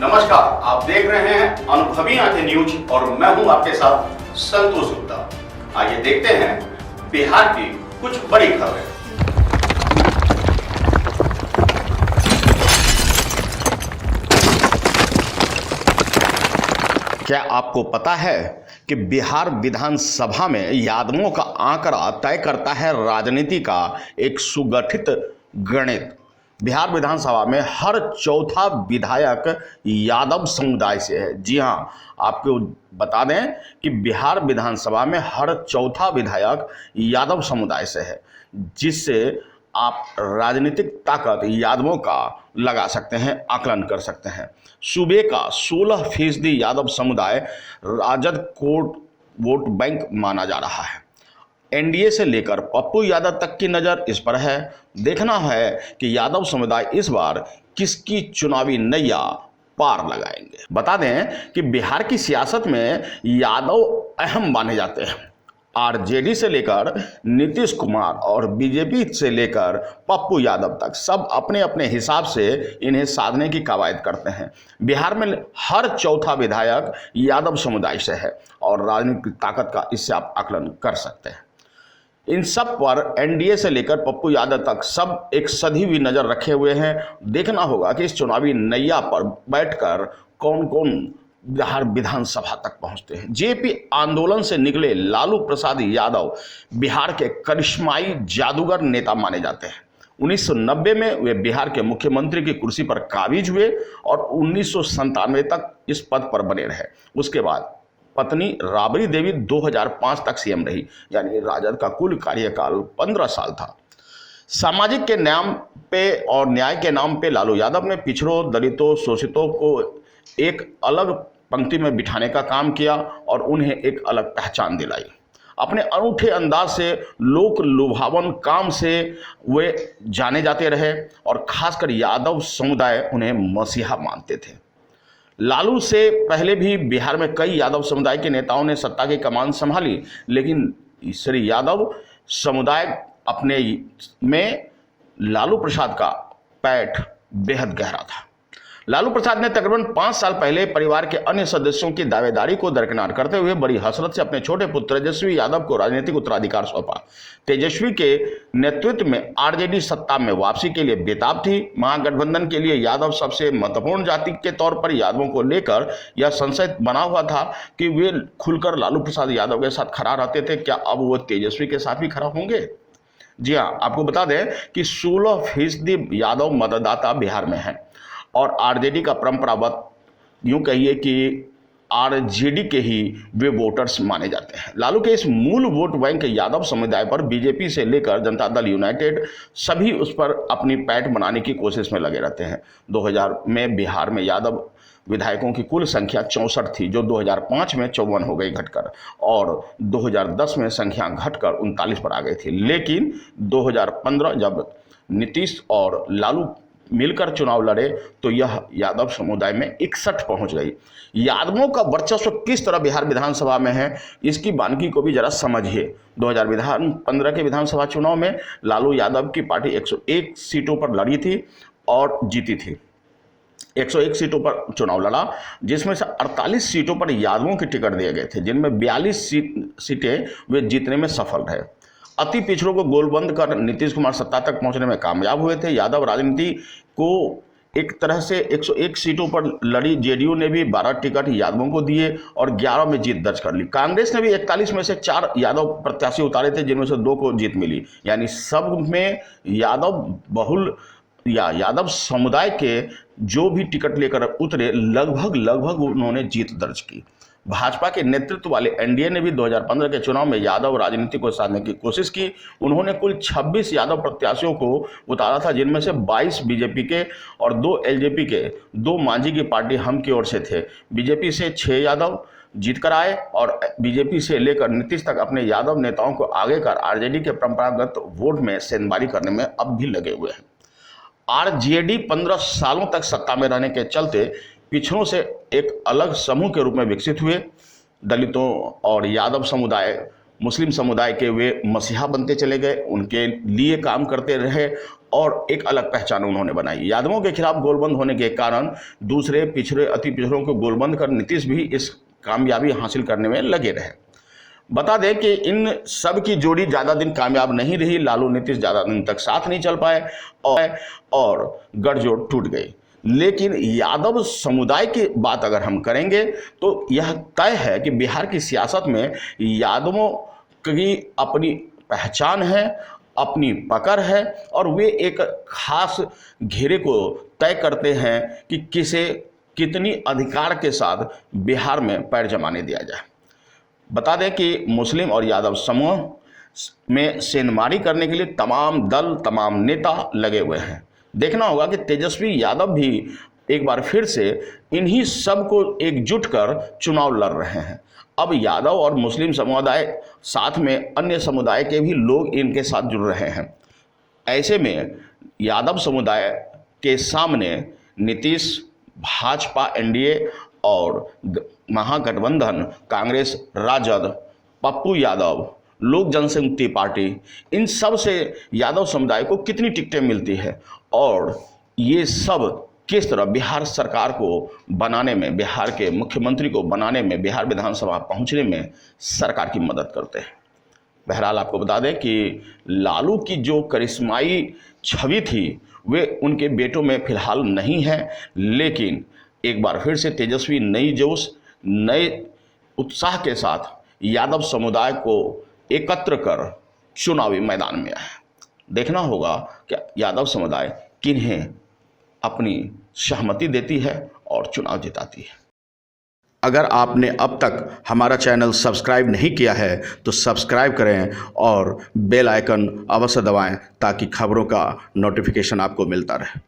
नमस्कार, आप देख रहे हैं अनुभवी आंखें न्यूज और मैं हूं आपके साथ संतोष गुप्ता। आइए देखते हैं बिहार की कुछ बड़ी खबरें। क्या आपको पता है कि बिहार विधानसभा में यादवों का आंकड़ा तय करता है राजनीति का एक सुगठित गणित। बिहार विधानसभा में हर चौथा विधायक यादव समुदाय से है। जी हां, आपको बता दें कि बिहार विधानसभा में हर चौथा विधायक यादव समुदाय से है, जिससे आप राजनीतिक ताकत यादवों का लगा सकते हैं, आकलन कर सकते हैं। सूबे का 16% यादव समुदाय राजद कोट वोट बैंक माना जा रहा है। एनडीए से लेकर पप्पू यादव तक की नज़र इस पर है। देखना है कि यादव समुदाय इस बार किसकी चुनावी नैया पार लगाएंगे। बता दें कि बिहार की सियासत में यादव अहम माने जाते हैं। आरजेडी से लेकर नीतीश कुमार और बीजेपी से लेकर पप्पू यादव तक सब अपने अपने हिसाब से इन्हें साधने की कवायद करते हैं। बिहार में हर चौथा विधायक यादव समुदाय से है और राजनीतिक ताकत का इससे आप आकलन कर सकते हैं। इन सब पर एनडीए से लेकर पप्पू यादव तक सब एक सधी हुई नज़र रखे हुए हैं। देखना होगा कि इस चुनावी नैया पर बैठकर कौन कौन बिहार विधानसभा तक पहुंचते हैं। जेपी आंदोलन से निकले लालू प्रसाद यादव बिहार के करिश्माई जादूगर नेता माने जाते हैं। 1990 में वे बिहार के मुख्यमंत्री की कुर्सी पर काबिज हुए और 1997 तक इस पद पर बने रहे। उसके बाद पत्नी राबड़ी देवी 2005 तक सीएम रही, यानी राजद का कुल कार्यकाल 15 साल था। सामाजिक के नाम पे और न्याय के नाम पे लालू यादव ने पिछड़ों, दलितों, शोषितों को एक अलग पंक्ति में बिठाने का काम किया और उन्हें एक अलग पहचान दिलाई। अपने अनूठे अंदाज से, लोक लुभावन काम से वे जाने जाते रहे और खासकर यादव समुदाय उन्हें मसीहा मानते थे। लालू से पहले भी बिहार में कई यादव समुदाय के नेताओं ने सत्ता की कमान संभाली, लेकिन श्री यादव समुदाय अपने में लालू प्रसाद का पैठ बेहद गहरा था। लालू प्रसाद ने तकरीबन 5 साल पहले परिवार के अन्य सदस्यों की दावेदारी को दरकिनार करते हुए बड़ी हसरत से अपने छोटे पुत्र तेजस्वी यादव को राजनीतिक उत्तराधिकार सौंपा। तेजस्वी के नेतृत्व में आरजेडी सत्ता में वापसी के लिए बेताब थी। महागठबंधन के लिए यादव सबसे महत्वपूर्ण जाति के तौर पर यादवों को लेकर यह संशय बना हुआ था कि वे खुलकर लालू प्रसाद यादव के साथ खड़ा रहते थे। क्या अब वो तेजस्वी के साथ भी खड़ा होंगे? जी हाँ, आपको बता दें कि 16% यादव मतदाता बिहार में हैं और आरजेडी का परंपरागत यूं कहिए कि आरजेडी के ही वे वोटर्स माने जाते हैं। लालू के इस मूल वोट बैंक यादव समुदाय पर बीजेपी से लेकर जनता दल यूनाइटेड सभी उस पर अपनी पैठ बनाने की कोशिश में लगे रहते हैं। 2000 में बिहार में यादव विधायकों की कुल संख्या 64 थी, जो 2005 में 54 हो गई घटकर, और 2010 में संख्या घटकर 39 पर आ गई थी। लेकिन 2015 जब नीतीश और लालू मिलकर चुनाव लड़े तो यह यादव समुदाय में 61 पहुंच गई। यादवों का वर्चस्व किस तरह बिहार विधानसभा में है, इसकी बानगी को भी जरा समझिए। 2015 के विधानसभा चुनाव में लालू यादव की पार्टी 101 सीटों पर लड़ी थी और जीती थी। 101 सीटों पर चुनाव लड़ा, जिसमें से 48 सीटों पर यादवों के टिकट दिए गए थे, जिनमें 42 सीटें वे जीतने में सफल रहे। अति पिछड़ों को गोलबंद कर नीतीश कुमार सत्ता तक पहुंचने में कामयाब हुए थे। यादव राजनीति को एक तरह से 101 सीटों पर लड़ी जेडीयू ने भी 12 टिकट यादवों को दिए और 11 में जीत दर्ज कर ली। कांग्रेस ने भी 41 में से 4 यादव प्रत्याशी उतारे थे, जिनमें से 2 को जीत मिली। यानी सब में यादव बहुल या यादव समुदाय के जो भी टिकट लेकर उतरे लगभग उन्होंने जीत दर्ज की। भाजपा के नेतृत्व वाले एनडीए ने भी 2015 के चुनाव में यादव राजनीति को साधने की कोशिश की। उन्होंने कुल 26 यादव प्रत्याशियों को उतारा था, जिनमें से 22 बीजेपी के और 2 एलजेपी के, 2 मांझी की पार्टी हम की ओर से थे। बीजेपी से 6 यादव जीत कर आए और बीजेपी से लेकर नीतीश तक अपने यादव नेताओं को आगे कर आरजेडी के परंपरागत वोट में सेंधमारी करने में अब भी लगे हुए हैं। आरजेडी 15 सालों तक सत्ता में रहने के चलते पिछड़ों से एक अलग समूह के रूप में विकसित हुए। दलितों और यादव समुदाय, मुस्लिम समुदाय के वे मसीहा बनते चले गए, उनके लिए काम करते रहे और एक अलग पहचान उन्होंने बनाई। यादवों के खिलाफ गोलबंद होने के कारण दूसरे पिछड़े अति पिछड़ों को गोलबंद कर नीतीश भी इस कामयाबी हासिल करने में लगे रहे। बता दें कि इन सब की जोड़ी ज़्यादा दिन कामयाब नहीं रही। लालू नीतीश ज़्यादा दिन तक साथ नहीं चल पाए और गठजोड़ टूट गई। लेकिन यादव समुदाय की बात अगर हम करेंगे तो यह तय है कि बिहार की सियासत में यादवों की अपनी पहचान है, अपनी पकड़ है और वे एक खास घेरे को तय करते हैं कि किसे कितनी अधिकार के साथ बिहार में पैर जमाने दिया जाए। बता दें कि मुस्लिम और यादव समूह में सेंधमारी करने के लिए तमाम दल, तमाम नेता लगे हुए हैं। देखना होगा कि तेजस्वी यादव भी एक बार फिर से इन्हीं सब को एकजुट कर चुनाव लड़ रहे हैं। अब यादव और मुस्लिम समुदाय साथ में अन्य समुदाय के भी लोग इनके साथ जुड़ रहे हैं। ऐसे में यादव समुदाय के सामने नीतीश, भाजपा, एनडीए और महागठबंधन कांग्रेस, राजद, पप्पू यादव, लोक जनशक्ति पार्टी, इन सब से यादव समुदाय को कितनी टिकटें मिलती है और ये सब किस तरह बिहार सरकार को बनाने में, बिहार के मुख्यमंत्री को बनाने में, बिहार विधानसभा पहुंचने में सरकार की मदद करते हैं। बहरहाल आपको बता दें कि लालू की जो करिश्माई छवि थी वे उनके बेटों में फिलहाल नहीं है, लेकिन एक बार फिर से तेजस्वी नई जोश, नए उत्साह के साथ यादव समुदाय को एकत्र कर चुनावी मैदान में आए। देखना होगा कि यादव समुदाय किन्हें अपनी सहमति देती है और चुनाव जिताती है। अगर आपने अब तक हमारा चैनल सब्सक्राइब नहीं किया है तो सब्सक्राइब करें और बेल आइकन अवश्य दबाएं ताकि खबरों का नोटिफिकेशन आपको मिलता रहे।